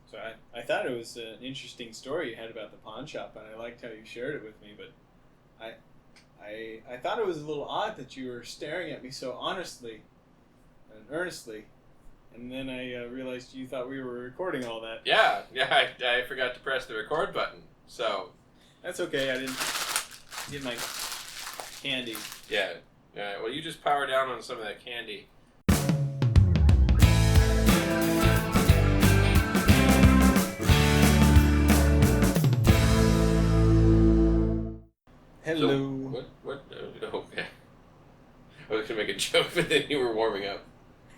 So I thought it was an interesting story you had about the pawn shop, and I liked how you shared it with me, but I thought it was a little odd that you were staring at me so honestly and earnestly, and then I realized you thought we were recording all that. Yeah, I forgot to press the record button, so... That's okay, I didn't get my candy. Yeah, well, you just power down on some of that candy. Hello. So, what? Okay. I was going to make a joke, but then you were warming up.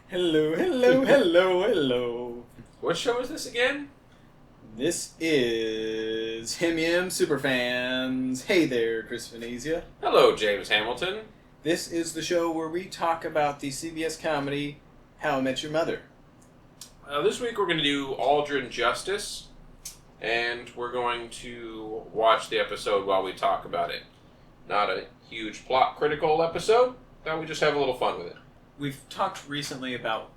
Hello, hello, hello, hello. What show is this again? This is HIMYM Superfans. Hey there, Chris Venezia. Hello, James Hamilton. This is the show where we talk about the CBS comedy How I Met Your Mother. This week we're going to do Aldrin Justice, and we're going to watch the episode while we talk about it. Not a huge plot critical episode, thought we just have a little fun with it. We've talked recently about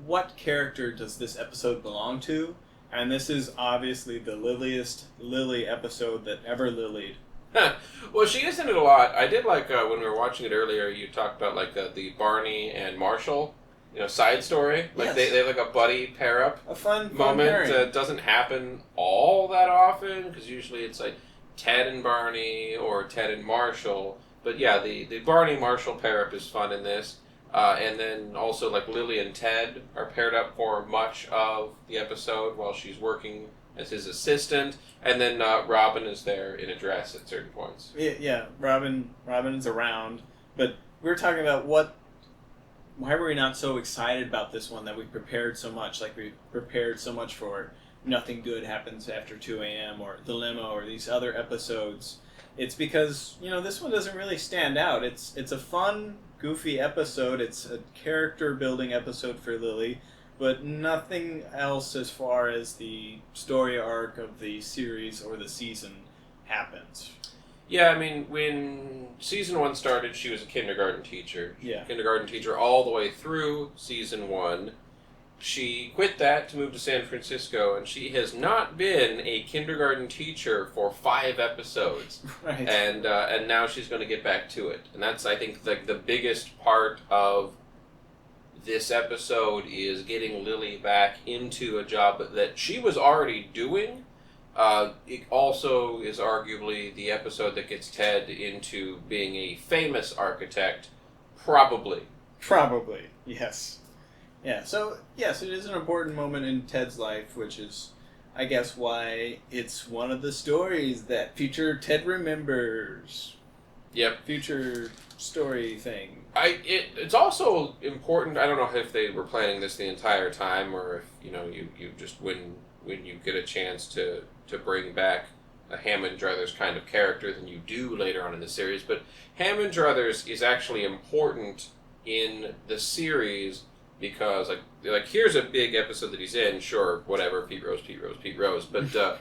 what character does this episode belong to, and this is obviously the liliest Lily episode that ever lilied. Well, she is in it a lot. I did like when we were watching it earlier, you talked about like the Barney and Marshall, side story. Like yes. they have like a buddy pair up. A fun moment that doesn't happen all that often, because usually it's like Ted and Barney or Ted and Marshall. But yeah, the Barney Marshall pair up is fun in this. And then also like Lily and Ted are paired up for much of the episode while she's working as his assistant. And then Robin is there in a dress at certain points. Yeah, Robin is around. But we're talking about why were we not so excited about this one that we prepared so much? Like we prepared so much for Nothing Good Happens After 2 a.m. or The Limo or these other episodes. It's because, this one doesn't really stand out. It's a fun, goofy episode. It's a character-building episode for Lily, but nothing else as far as the story arc of the series or the season happens. Yeah, I mean, when season 1 started, she was a kindergarten teacher. Yeah. Kindergarten teacher all the way through season 1. She quit that to move to San Francisco, and she has not been a kindergarten teacher for 5 episodes. Right. And now she's going to get back to it. And that's, I think, the biggest part of this episode is getting Lily back into a job that she was already doing. It also is arguably the episode that gets Ted into being a famous architect, probably. Probably, yes. Yeah, so, yes, it is an important moment in Ted's life, which is, I guess, why it's one of the stories that future Ted remembers. Yep. Future story thing. It's also important, I don't know if they were planning this the entire time, or if, you just, when you get a chance to bring back a Hammond Druthers kind of character than you do later on in the series, but Hammond Druthers is actually important in the series because, like here's a big episode that he's in, sure, whatever, Pete Rose, but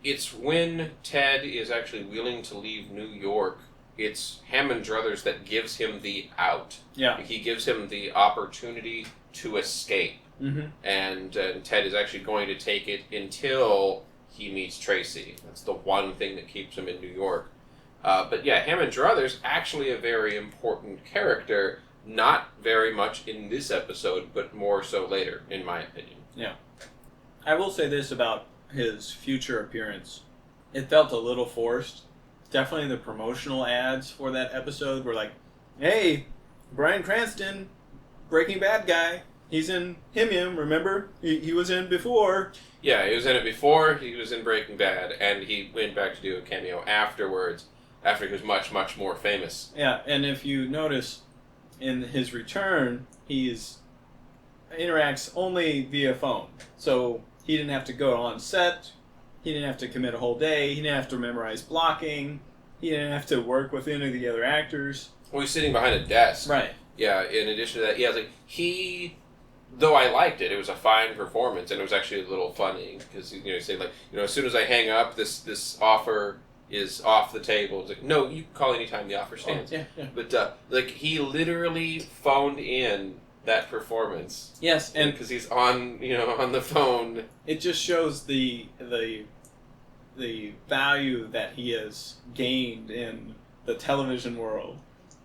it's when Ted is actually willing to leave New York, it's Hammond Druthers that gives him the out. Yeah. He gives him the opportunity to escape. Mm-hmm. And Ted is actually going to take it until he meets Tracy. That's the one thing that keeps him in New York. But yeah, Hammond Druthers, actually a very important character, not very much in this episode, but more so later, in my opinion. Yeah. I will say this about his future appearance. It felt a little forced. Definitely the promotional ads for that episode were like, hey, Brian Cranston, Breaking Bad guy. He's in HIMYM, remember? He was in before. Yeah, he was in it before. He was in Breaking Bad, and he went back to do a cameo afterwards, after he was much, much more famous. Yeah, and if you notice, in his return, he interacts only via phone. So he didn't have to go on set. He didn't have to commit a whole day. He didn't have to memorize blocking. He didn't have to work with any of the other actors. Well, he's sitting behind a desk. Right. Yeah, in addition to that, yeah, though I liked it, it was a fine performance, and it was actually a little funny, because, you say, like, as soon as I hang up, this offer is off the table. It's like, no, you can call anytime the offer stands. Oh, yeah. But, he literally phoned in that performance. Yes, and because he's on the phone. It just shows the value that he has gained in the television world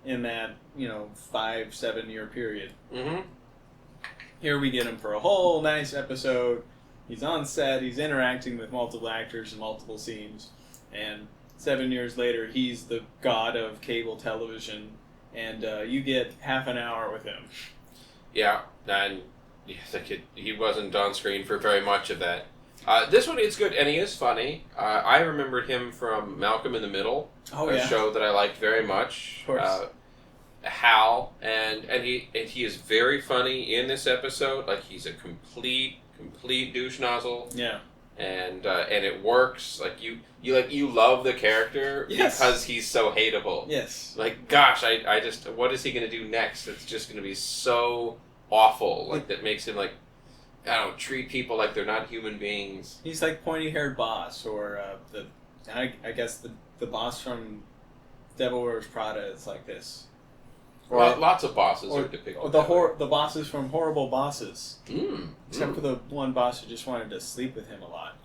in that 5-7 year period. Mm-hmm. Here we get him for a whole nice episode. He's on set. He's interacting with multiple actors in multiple scenes, and 7 years later, he's the god of cable television, and you get half an hour with him. Yeah, and he wasn't on screen for very much of that. This one is good, and he is funny. I remembered him from Malcolm in the Middle, a show that I liked very much. Of course. Hal, and he is very funny in this episode. Like, he's a complete douche nozzle. Yeah. And it works. Like, you love the character because he's so hateable. Yes. Like, gosh, I just, what is he going to do next? It's just going to be so awful. Like, that makes him, like, I don't know, treat people like they're not human beings. He's like pointy-haired boss, or I guess the boss from Devil Wears Prada is like this. Or, lots of bosses are depicted. Or the bosses from Horrible Bosses. Except for the one boss who just wanted to sleep with him a lot.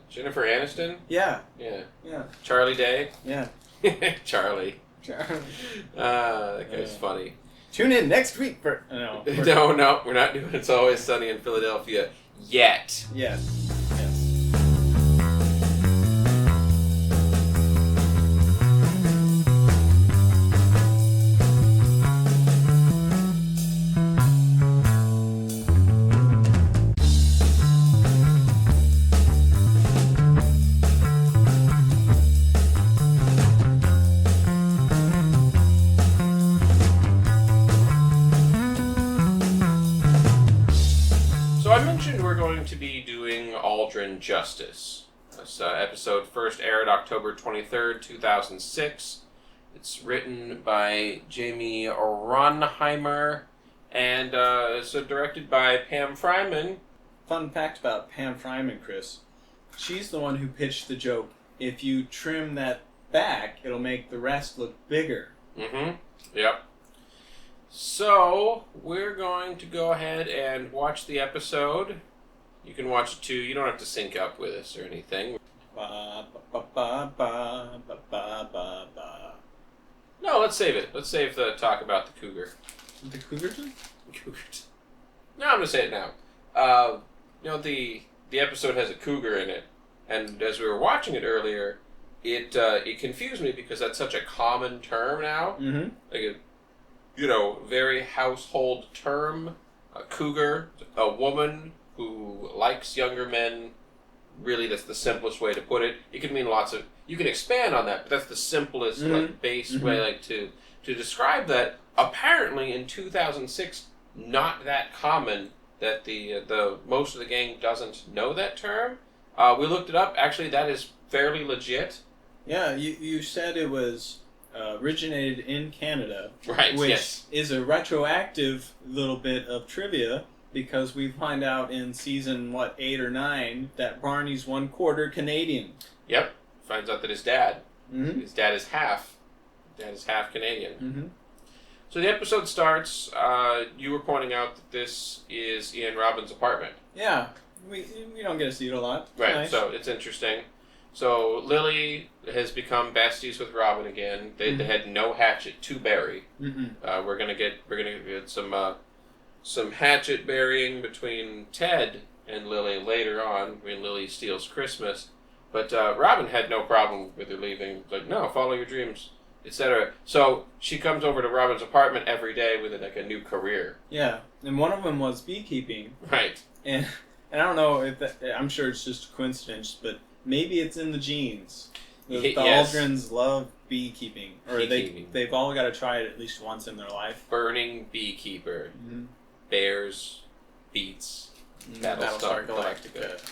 Jennifer Aniston? Yeah. Yeah. Yeah. Charlie Day? Yeah. Charlie. That guy's funny. Tune in next week for... No, we're not doing It's Always Sunny in Philadelphia yet. Yes. To be doing Aldrin Justice. This episode first aired October 23rd, 2006. It's written by Jamie Ronheimer and it's directed by Pam Fryman. Fun fact about Pam Fryman, Chris. She's the one who pitched the joke, if you trim that back, it'll make the rest look bigger. Mm-hmm. Yep. So, we're going to go ahead and watch the episode. You can watch it too. You don't have to sync up with us or anything. No, let's save it. Let's save the talk about the cougar. The cougarton? Cougars. No, I'm going to say it now. The episode has a cougar in it, and as we were watching it earlier, it confused me because that's such a common term now. Mm-hmm. Like a very household term. A cougar, a woman who likes younger men. Really, that's the simplest way to put it. It can mean lots of... You can expand on that, but that's the simplest, base way, to describe that. Apparently, in 2006, not that common that the most of the gang doesn't know that term. We looked it up. Actually, that is fairly legit. Yeah, you said it was originated in Canada. Right, which is a retroactive little bit of trivia. Because we find out in season, 8 or 9, that Barney's 1/4 Canadian. Yep. Finds out that his dad. Mm-hmm. His dad is half. Canadian. Mm-hmm. So the episode starts, you were pointing out that this is in Robin's apartment. Yeah. We don't get to see it a lot. Right, nice. So it's interesting. So Lily has become besties with Robin again. They had no hatchet to bury. Mm-hmm. We're gonna get some hatchet burying between Ted and Lily later on when Lily steals Christmas. But Robin had no problem with her leaving. Like, no, follow your dreams, etc. So she comes over to Robin's apartment every day with a new career. Yeah, and one of them was beekeeping. Right. And I don't know if I'm sure it's just a coincidence, but maybe it's in the genes. The Aldrins love beekeeping. Or they've all got to try it at least once in their life. Burning beekeeper. Mm-hmm. Bears, beats, Battlestar Galactica.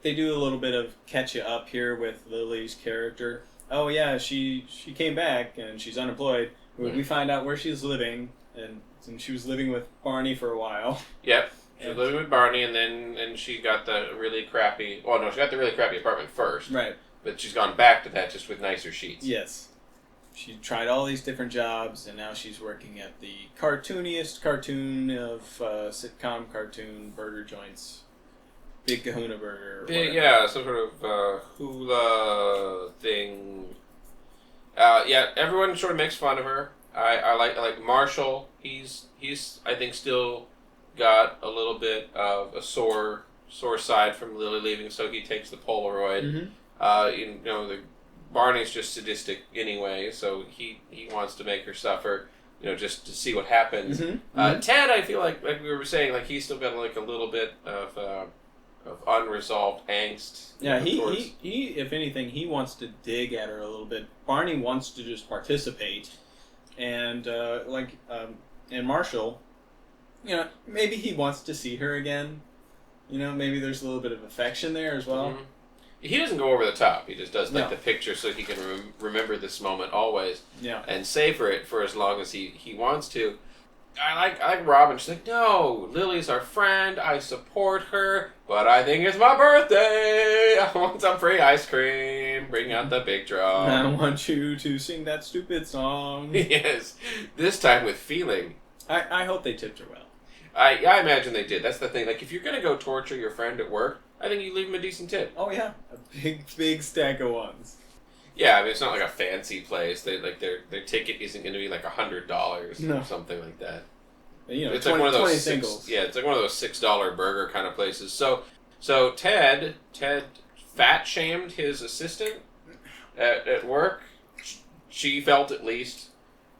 They do a little bit of catch you up here with Lily's character. Oh yeah, she came back and she's unemployed. We find out where she's living, and she was living with Barney for a while. Yep, she was living with Barney, and she got the really crappy. Well, no, she got the really crappy apartment first. Right. But she's gone back to that just with nicer sheets. Yes. she tried all these different jobs, and now she's working at the cartooniest cartoon of sitcom cartoon burger joints. Big Kahuna Burger. Yeah, some sort of hula thing. Yeah, everyone sort of makes fun of her. I like Marshall. He's I think still got a little bit of a sore side from Lily leaving, so he takes the Polaroid. Mm-hmm. Barney's just sadistic anyway, so he wants to make her suffer. Just to see what happens. Mm-hmm. Ted, I feel like we were saying, like he's still got like a little bit of unresolved angst. Yeah, he if anything, he wants to dig at her a little bit. Barney wants to just participate, and and Marshall, maybe he wants to see her again. Maybe there's a little bit of affection there as well. Mm-hmm. He doesn't go over the top. He just does the picture so he can remember this moment always. Yeah. And savor it for as long as he wants to. I like Robin. She's like, no, Lily's our friend. I support her, but I think it's my birthday. I want some free ice cream. Bring out the big drum. I want you to sing that stupid song. Yes, this time with feeling. I hope they tipped her well. I imagine they did. That's the thing. Like, if you're gonna go torture your friend at work, I think you leave him a decent tip. Oh yeah, a big stack of ones. Yeah, I mean, it's not like a fancy place. They their ticket isn't going to be like $100 or something like that. It's 20, like one of those singles. Yeah, it's like one of those $6 burger kind of places. So Ted fat shamed his assistant at work. She felt, at least,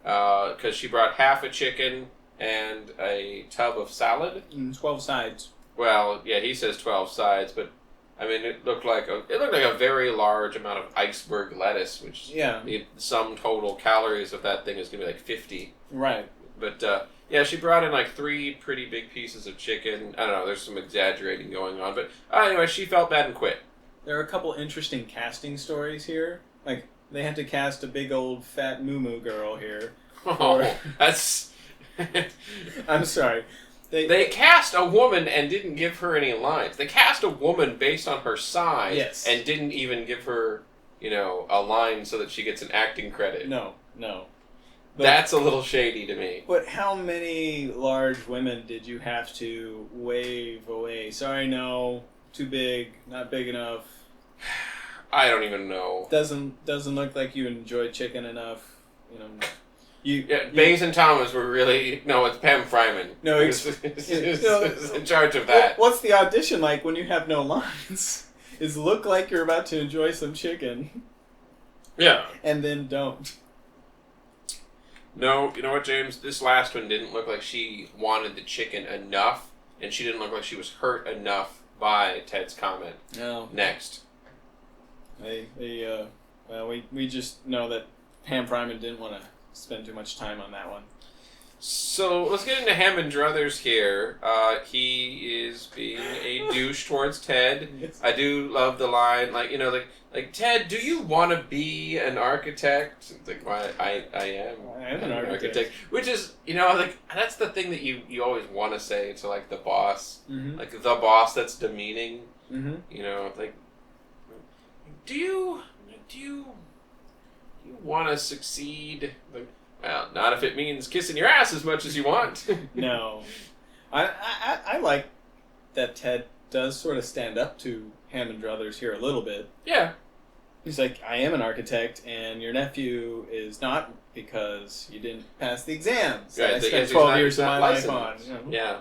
because she brought half a chicken and a tub of salad. 12 sides. Well, yeah, he says 12 sides, but I mean, it looked like a very large amount of iceberg lettuce, which the sum total calories of that thing is going to be like 50. Right. But she brought in like 3 pretty big pieces of chicken. I don't know, there's some exaggerating going on, but anyway, she felt bad and quit. There are a couple interesting casting stories here. Like, they had to cast a big old fat moo-moo girl here. That's... I'm sorry. They cast a woman and didn't give her any lines. They cast a woman based on her size and didn't even give her, a line so that she gets an acting credit. No. But, that's a little shady to me. But how many large women did you have to wave away? Sorry, no. Too big. Not big enough. I don't even know. Doesn't look like you enjoy chicken enough. Bays and Thomas were really... No, it's Pam Fryman. No, is in charge of that. What's the audition like when you have no lines? Is look like you're about to enjoy some chicken. Yeah. And then don't. No, you know what, James? This last one didn't look like she wanted the chicken enough, and she didn't look like she was hurt enough by Ted's comment. No. Next. We just know that Pam Fryman didn't want to spend too much time on that one. So let's get into Hammond Druthers here. He is being a douche towards Ted. Yes. I do love the line, like Ted, do you want to be an architect? It's like, why I am an architect. Which is, that's the thing that you always want to say to like the boss, like the boss that's demeaning. Mm-hmm. Like, do you want to succeed? Like, well, not if it means kissing your ass as much as you want. No. I like that Ted does sort of stand up to Hammond Druthers here a little bit. Yeah. He's like, I am an architect, and your nephew is not because you didn't pass the exams. Right, I spent 12 years of my life on. Yeah.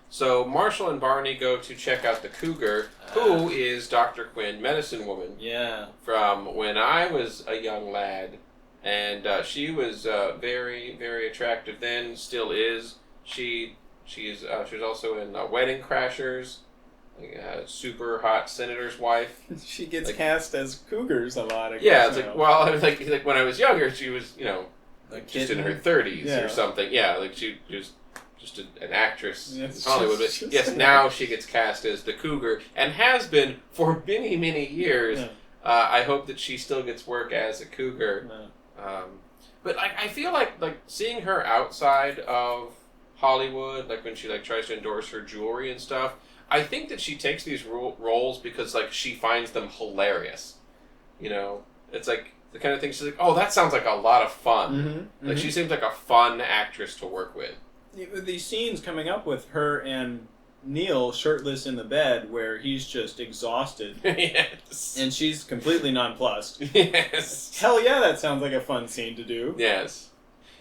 So Marshall and Barney go to check out the cougar, who is Dr. Quinn, medicine woman. Yeah. From when I was a young lad. And she was very, very attractive then, still is. She was also in Wedding Crashers, super hot senator's wife. She gets cast as cougars a lot. It's like when I was younger, she was just in her 30s or something. Yeah, like she was just an actress in Hollywood. But yes, now she gets cast as the cougar and has been for many, many years. Yeah. I hope that she still gets work as a cougar. No. But I feel like seeing her outside of Hollywood, like when she tries to endorse her jewelry and stuff, I think that she takes these roles because she finds them hilarious. It's like the kind of thing she's like, oh, that sounds like a lot of fun. Like, she seems like a fun actress to work with. These scenes coming up with her and Neil shirtless in the bed where he's just exhausted. Yes. And she's completely nonplussed. Yes. Hell yeah, that sounds like a fun scene to do. Yes.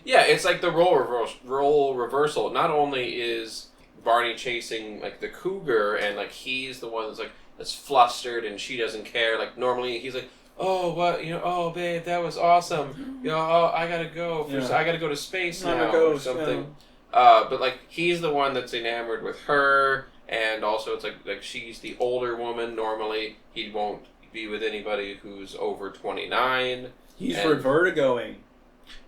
Yeah, it's like the role reversal. Not only is Barney chasing, like, the cougar, and, like, he's the one that's flustered and she doesn't care. Like, normally he's like, oh, what, oh, babe, that was awesome. Oh, I gotta go. I gotta go to space now or something. But, like, he's the one that's enamored with her, and also it's like she's the older woman. Normally, he won't be with anybody who's over 29. He's vertigoing.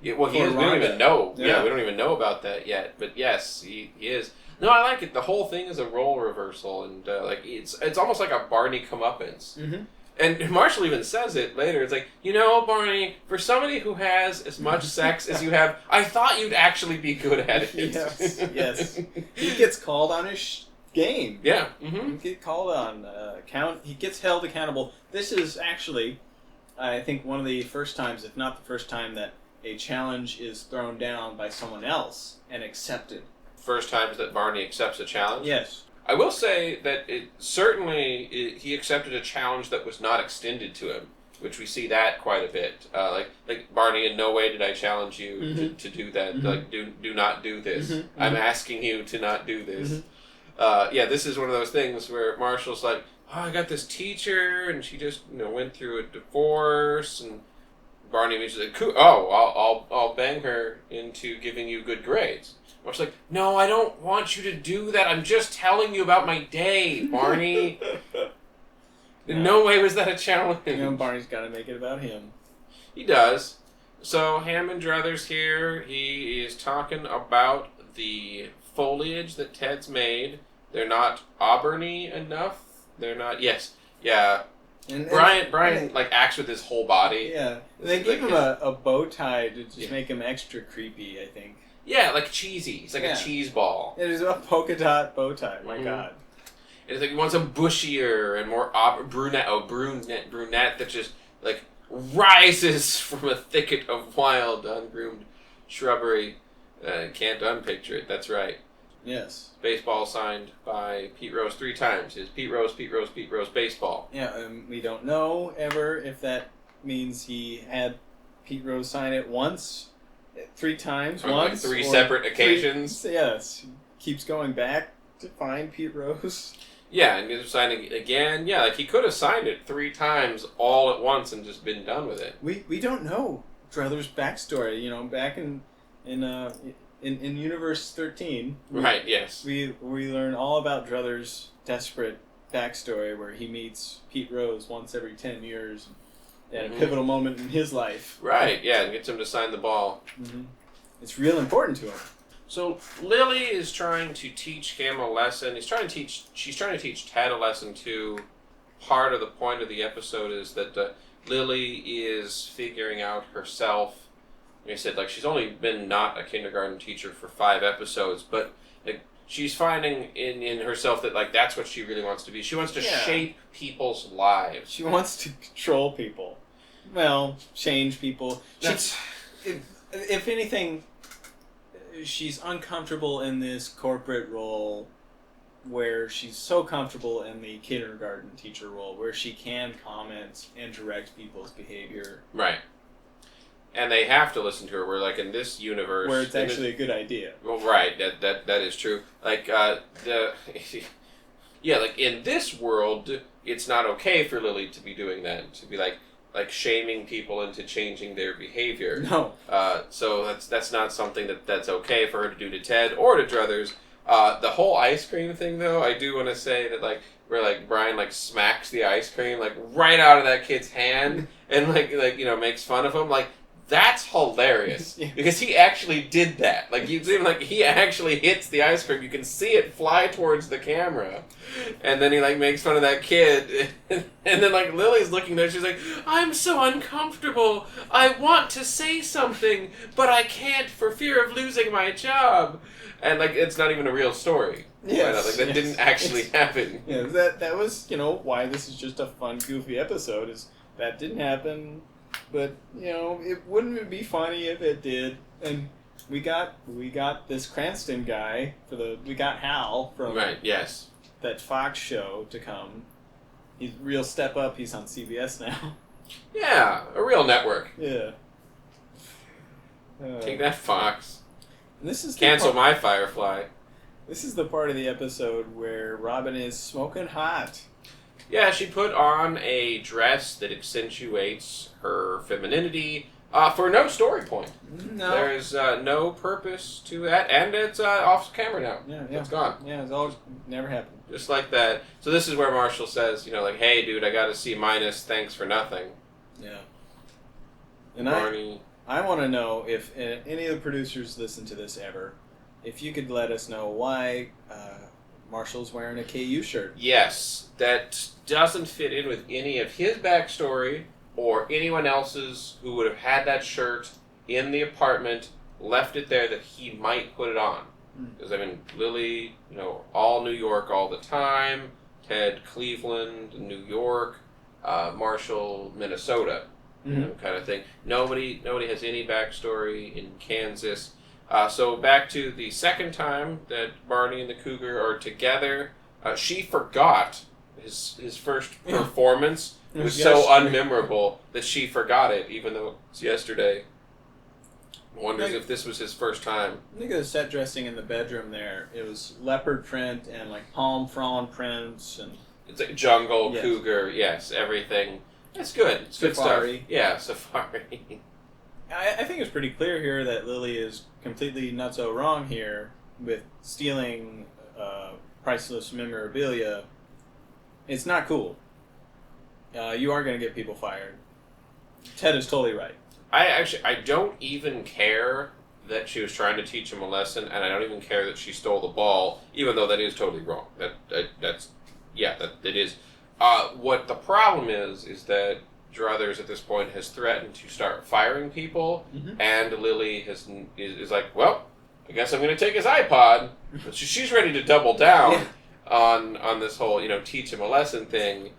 Yeah, well, we don't even know. Yeah, we don't even know about that yet. But yes, he is. No, I like it. The whole thing is a role reversal, and like it's almost like a Barney comeuppance. And Marshall even says it later. It's like, Barney, for somebody who has as much sex as you have, I thought you'd actually be good at it. Yes. He gets called on his game. Yeah. He gets called on he gets held accountable. This is actually, I think, one of the first times, if not the first time, that a challenge is thrown down by someone else and accepted. First times that Barney accepts a challenge? Yes. I will say that he accepted a challenge that was not extended to him, which we see that quite a bit. Like Barney, in no way did I challenge you to do that. Like, do not do this. I'm asking you to not do this. This is one of those things where Marshall's like, oh, I got this teacher, and she just went through a divorce, and Barney was like, cool. Oh, I'll bang her into giving you good grades. Marshall's like, no, I don't want you to do that. I'm just telling you about my day, Barney. In no way was that a challenge. Barney's got to make it about him. He does. So Hammond Druthers here, he is talking about the foliage that Ted's made. They're not auburny enough. They're not. Yes. Yeah. And Brian like acts with his whole body. Yeah. They gave him a bow tie to just make him extra creepy, I think. Yeah, like cheesy. It's like a cheese ball. It is a polka dot bow tie. My God. It's like he wants a bushier and more brunette that just like rises from a thicket of wild, ungroomed shrubbery. Can't unpicture it. That's right. Yes. Baseball signed by Pete Rose 3 times. His Pete Rose baseball. Yeah, we don't know ever if that means he had Pete Rose sign it once, 3 times, once. Like 3 separate occasions. Yes. Keeps going back to find Pete Rose. Yeah, and he's signing it again. Yeah, like he could have signed it 3 times all at once and just been done with it. We don't know Druthers' backstory. Back in Universe 13, right? Yes, we learn all about Druthers' desperate backstory, where he meets Pete Rose once every 10 years at a pivotal moment in his life. Right? Yeah, and gets him to sign the ball. It's real important to him. So Lily is trying to teach him a lesson. She's trying to teach Ted a lesson too. Part of the point of the episode is that Lily is figuring out herself. Like I said, like she's only been not a kindergarten teacher for 5 episodes, but like she's finding in herself that like that's what she really wants to be. She wants to shape people's lives. She wants to control people. Well, change people. If anything, she's uncomfortable in this corporate role where she's so comfortable in the kindergarten teacher role where she can comment and direct people's behavior. Right. And they have to listen to her. Where, like, in this universe... Where it's actually a good idea. Well, right. That is true. Like, yeah, like, in this world, it's not okay for Lily to be doing that. To be, like shaming people into changing their behavior. No. So that's not something that's okay for her to do to Ted or to Druthers. The whole ice cream thing, though, I do want to say that, like, where, like, Brian, like, smacks the ice cream, like, right out of that kid's hand and, like makes fun of him, like... That's hilarious because he actually did that. Like you see him, like he actually hits the ice cream. You can see it fly towards the camera, and then he like makes fun of that kid. And then like Lily's looking there. She's like, "I'm so uncomfortable. I want to say something, but I can't for fear of losing my job." And like it's not even a real story. Yes, like that didn't actually happen. Yeah, that was why this is just a fun, goofy episode. Is that didn't happen. but it wouldn't be funny if it did. And we got this Cranston guy we got Hal from yes, that Fox show to come. He's real step up. He's on CBS now. Yeah, a real network. Yeah. Take that, Fox. This is cancel my Firefly. This is the part of the episode where Robin is smoking hot. Yeah, she put on a dress that accentuates her femininity for no story point. No. There is no purpose to that, and it's off camera now. Yeah. It's gone. Yeah, it's always never happened. Just like that. So this is where Marshall says, like, hey, dude, I got a C-, thanks for nothing. Yeah. And Barney... I want to know if any of the producers listen to this ever, if you could let us know why Marshall's wearing a KU shirt. Yes, that doesn't fit in with any of his backstory or anyone else's who would have had that shirt in the apartment, left it there that he might put it on. Because, Lily, all New York all the time, Ted, Cleveland, New York, Marshall, Minnesota. Kind of thing. Nobody has any backstory in Kansas. So back to the second time that Barney and the cougar are together. She forgot his first performance. It was so unmemorable that she forgot it, even though it was yesterday. Wonders if this was his first time. Look at the set dressing in the bedroom there. It was leopard print and like palm frond prints and it's like jungle, cougar, everything. It's good. It's good stuff. Yeah, safari. I think it's pretty clear here that Lily is completely not so wrong here with stealing priceless memorabilia. It's not cool. You are going to get people fired. Ted is totally right. I don't even care that she was trying to teach him a lesson, and I don't even care that she stole the ball, even though that is totally wrong. That is. What the problem is that Druthers at this point has threatened to start firing people, and Lily is like, well, I guess I'm going to take his iPod. But she's ready to double down on this whole, teach him a lesson thing,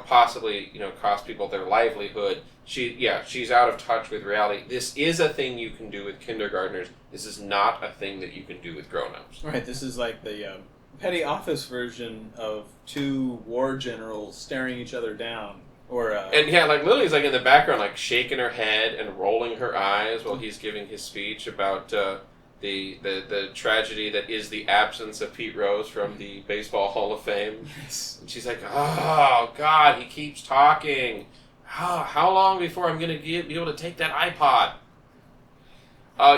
possibly, cost people their livelihood. She's out of touch with reality. This is a thing you can do with kindergartners. This is not a thing that you can do with grown-ups. Right, this is like the petty office version of two war generals staring each other down. And Lily's in the background, shaking her head and rolling her eyes while he's giving his speech about the tragedy that is the absence of Pete Rose from the Baseball Hall of Fame. Yes. And she's like, oh, God, he keeps talking. How long before I'm going to be able to take that iPod?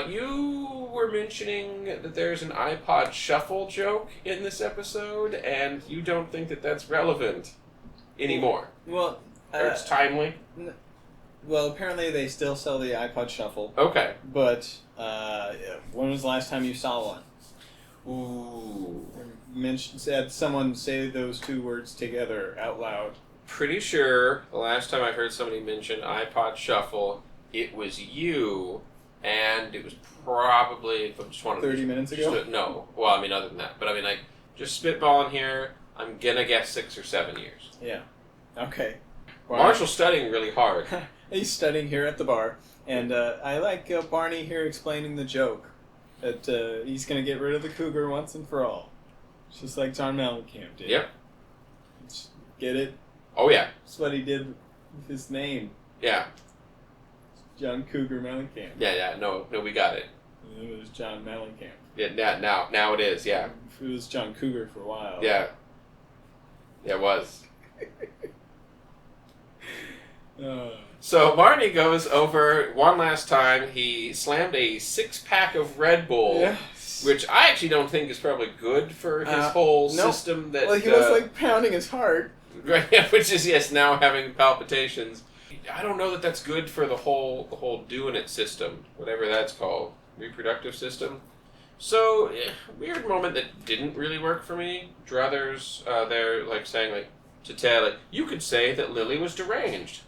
You were mentioning that there's an iPod shuffle joke in this episode, and you don't think that that's relevant anymore. Well, or it's timely? Well, apparently they still sell the iPod shuffle. Okay. But when was the last time you saw one? Ooh. Said someone say those two words together out loud. Pretty sure the last time I heard somebody mention iPod shuffle, it was you, and it was probably, if I just wanted 30 minutes ago? No. Well, other than that. But just spitballing here, I'm going to guess 6 or 7 years. Yeah. Okay. Marshall's studying really hard. He's studying here at the bar, and I like Barney here explaining the joke that he's going to get rid of the cougar once and for all. It's just like John Mellencamp did. Yep. Get it? Oh, yeah. That's what he did with his name. Yeah. John Cougar Mellencamp. Yeah. No, we got it. It was John Mellencamp. Yeah, now it is, yeah. It was John Cougar for a while. Yeah. Yeah, it was. So Barney goes over one last time. He slammed a 6-pack of Red Bull, which I actually don't think is probably good for his whole system. That he was pounding his heart, right? Which is now having palpitations. I don't know that that's good for the whole doing it system, whatever that's called, reproductive system. So weird moment that didn't really work for me. Druthers, they're saying to Ted, you could say that Lily was deranged.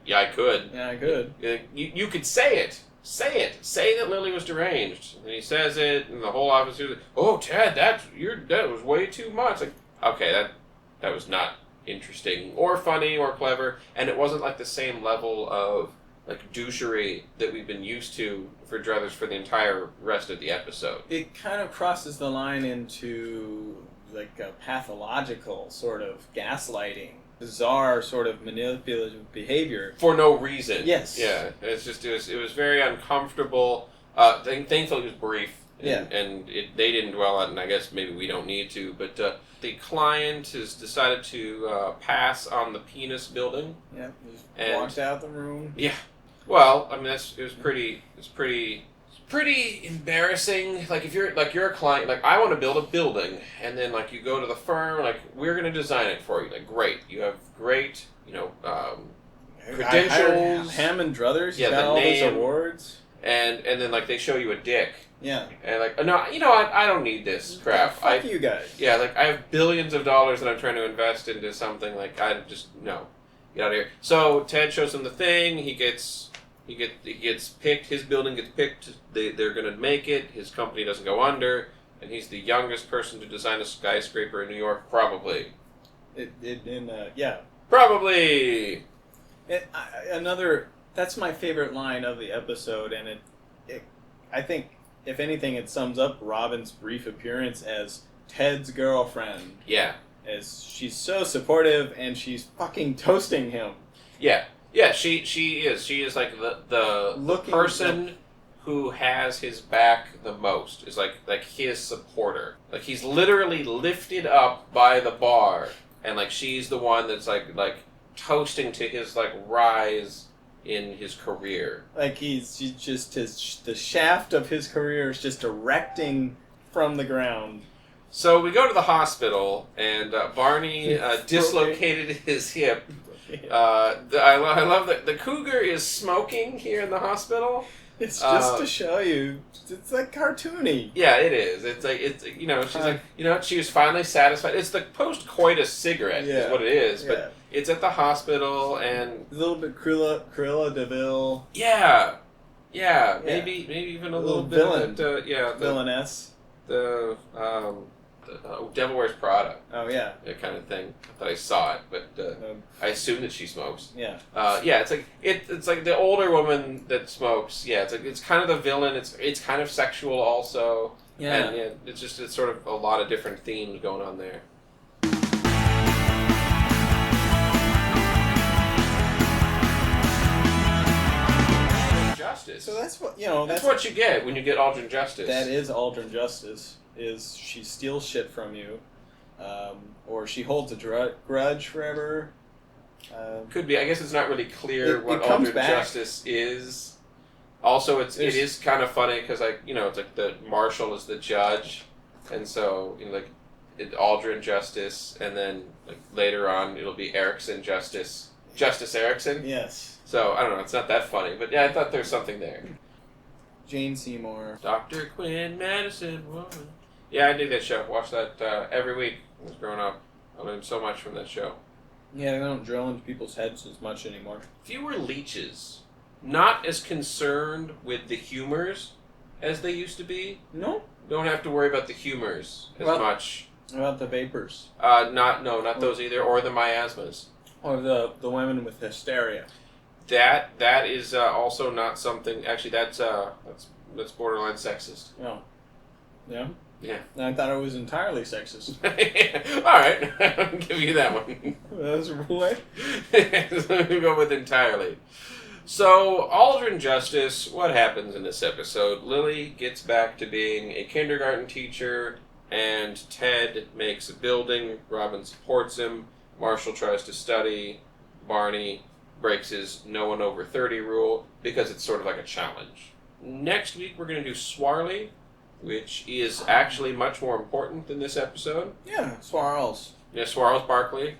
Yeah, I could. Yeah, I could. You could say it. Say it. Say that Lily was deranged. And he says it, and the whole office is like, oh, Ted, that was way too much. Okay, that was not interesting or funny or clever, and it wasn't the same level of douchery that we've been used to for Druthers for the entire rest of the episode. It kind of crosses the line into like a pathological sort of gaslighting, bizarre sort of manipulative behavior For no reason. Yes. Yeah. It was very uncomfortable. Thankfully it was brief. And they didn't dwell on it, and I guess maybe we don't need to, but the client has decided to pass on the penis building. Yeah, just walked out the room. Yeah. Well, I mean, it's pretty embarrassing. Like, if you're a client, like, I want to build a building, and then, like, you go to the firm, like, we're going to design it for you. Like, great. You have great, credentials. Hammond Druthers, yeah, got all those awards. And then, like, they show you a dick. Yeah. And, like, no, you know what? I don't need this crap. Fuck you guys. Yeah, like, I have billions of dollars that I'm trying to invest into something. Like, I just, no. Get out of here. So, Ted shows him the thing. He gets picked. His building gets picked. They're going to make it. His company doesn't go under. And he's the youngest person to design a skyscraper in New York, probably. Yeah. Probably! That's my favorite line of the episode, and I think, if anything, it sums up Robin's brief appearance as Ted's girlfriend. Yeah. As she's so supportive, and she's fucking toasting him. Yeah. Yeah, she is. She is like the person who has his back the most. Is like his supporter. Like, he's literally lifted up by the bar, and like she's the one that's like toasting to his like rise in his career. Like, she's just the shaft of his career is just erecting from the ground. So we go to the hospital, and Barney dislocated his hip. I love that the cougar is smoking here in the hospital. It's just to show you. It's like cartoony. Yeah, it is. It's like she's like, she was finally satisfied. It's the post-coitus cigarette is what it is, but it's at the hospital, and a little bit Cruella de Vil. Yeah, maybe even a little bit villain. Villainess. The Devil Wears Prada. Oh yeah, that kind of thing. I thought I saw it, but I assume that she smokes. Yeah. It's like the older woman that smokes. Yeah, it's kind of the villain. It's kind of sexual also. Yeah. And it's sort of a lot of different themes going on there. Justice. So that's what That's what you get when you get Aldrin Justice. That is Aldrin Justice. Is she steals shit from you, or she holds a grudge forever. Could be. I guess it's not really clear what Aldrin Justice is. Also, it is kind of funny because it's like the Marshall is the judge, and so Aldrin Justice, and then later on it'll be Erickson Justice Erickson. Yes. So I don't know. It's not that funny, but yeah, I thought there's something there. Jane Seymour. Dr. Quinn Madison Woman. Yeah, I dig that show. Watch that every week when I was growing up. I learned so much from that show. Yeah, they don't drill into people's heads as much anymore. Fewer leeches. Not as concerned with the humors as they used to be. No. Don't have to worry about the humors as much. About the vapors? Not those either, or the miasmas. Or the women with hysteria. That is also not something. Actually, that's borderline sexist. Oh. Yeah? Yeah. I thought it was entirely sexist. All right. I'll give you that one. That's what? Let me go with entirely. So, Aldrin Justice, what happens in this episode? Lily gets back to being a kindergarten teacher, and Ted makes a building. Robin supports him. Marshall tries to study. Barney breaks his no one over 30 rule because it's sort of like a challenge. Next week, we're going to do Swarley, which is actually much more important than this episode. Yeah, Swarls. Yeah, Swarls Barkley.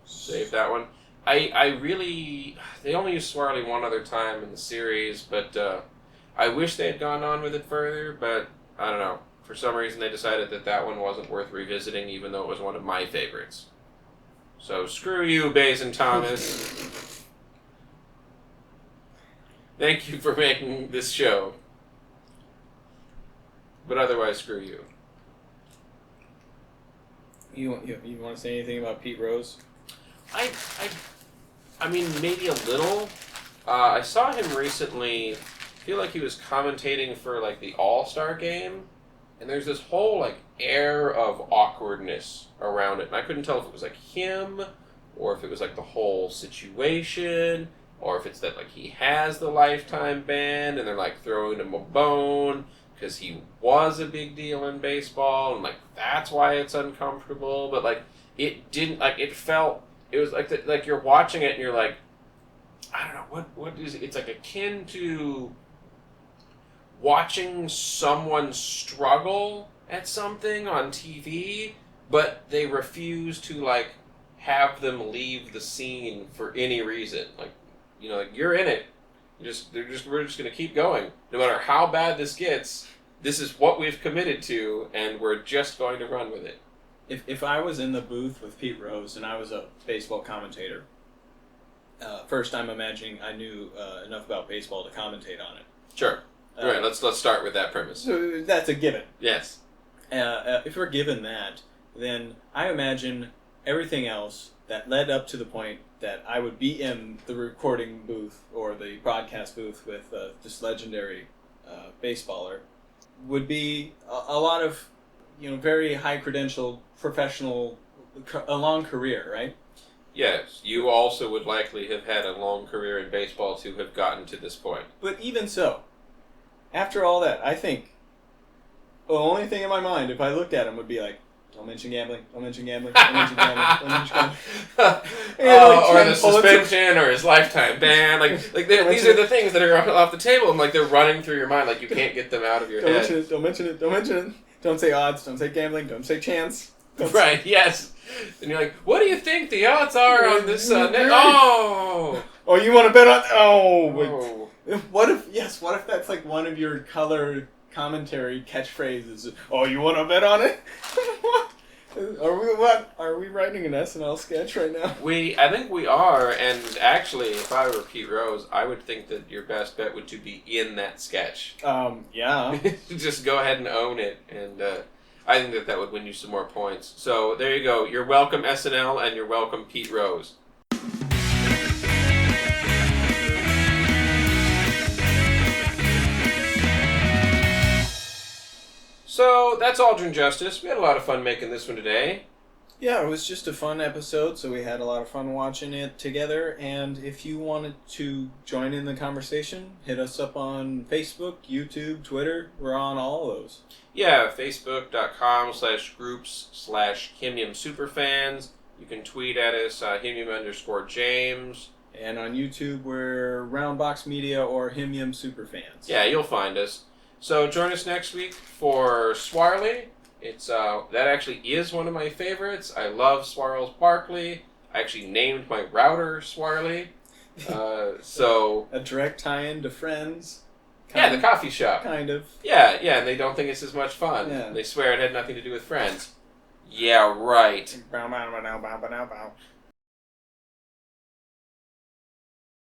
Save that one. I really... They only used Swarley one other time in the series, but I wish they had gone on with it further, but I don't know. For some reason, they decided that one wasn't worth revisiting, even though it was one of my favorites. So, screw you, Bays and Thomas. Thank you for making this show. But otherwise, screw you. You want to say anything about Pete Rose? I mean, maybe a little. I saw him recently. I feel like he was commentating for like the All-Star game, and there's this whole like air of awkwardness around it, and I couldn't tell if it was like him, or if it was like the whole situation, or if it's that like he has the Lifetime ban and they're like throwing him a bone because he was a big deal in baseball, and like that's why it's uncomfortable. But like it didn't, like it was like like you're watching it and you're like, I don't know what is it? It's like akin to watching someone struggle at something on TV, but they refuse to like have them leave the scene for any reason. Like, you know, like you're in it. We're just gonna keep going. No matter how bad this gets, this is what we've committed to, and we're just going to run with it. If I was in the booth with Pete Rose and I was a baseball commentator, first I'm imagining I knew enough about baseball to commentate on it. Sure. All right, let's start with that premise. So that's a given. Yes. If we're given that, then I imagine everything else that led up to the point that I would be in the recording booth or the broadcast booth with this legendary baseballer would be a lot of, you know, very high credentialed professional, a long career, right? Yes, you also would likely have had a long career in baseball to have gotten to this point. But even so, after all that, I think the only thing in my mind, if I looked at him, would be like, don't mention gambling, don't mention gambling, don't mention gambling, don't mention gambling. Or the suspension, or his lifetime ban. Like these are the things that are off the table, and like they're running through your mind, like you can't get them out of your head. Don't mention it. Don't say odds, don't say gambling, don't say chance. Right, yes. And you're like, what do you think the odds are on this Oh, you want to bet on... Oh. What if that's like one of your color commentary catchphrases? Oh, you want to bet on it? Are we writing an SNL sketch right now? I think we are, and actually, if I were Pete Rose, I would think that your best bet would to be in that sketch. Yeah. Just go ahead and own it, and I think that would win you some more points. So there you go. You're welcome, SNL, and you're welcome, Pete Rose. So that's Aldrin Justice. We had a lot of fun making this one today. Yeah, it was just a fun episode, so we had a lot of fun watching it together. And if you wanted to join in the conversation, hit us up on Facebook, YouTube, Twitter. We're on all of those. Yeah, facebook.com/groups/HIMYM Superfans. You can tweet at us, HIMYM_James. And on YouTube, we're Roundbox Media or HIMYM Superfans. Yeah, you'll find us. So join us next week for Swarley. It's that actually is one of my favorites. I love Swarles Barkley. I actually named my router Swarley. So a direct tie-in to Friends. The coffee shop. Kind of. Yeah, and they don't think it's as much fun. Yeah. They swear it had nothing to do with Friends. Yeah, right.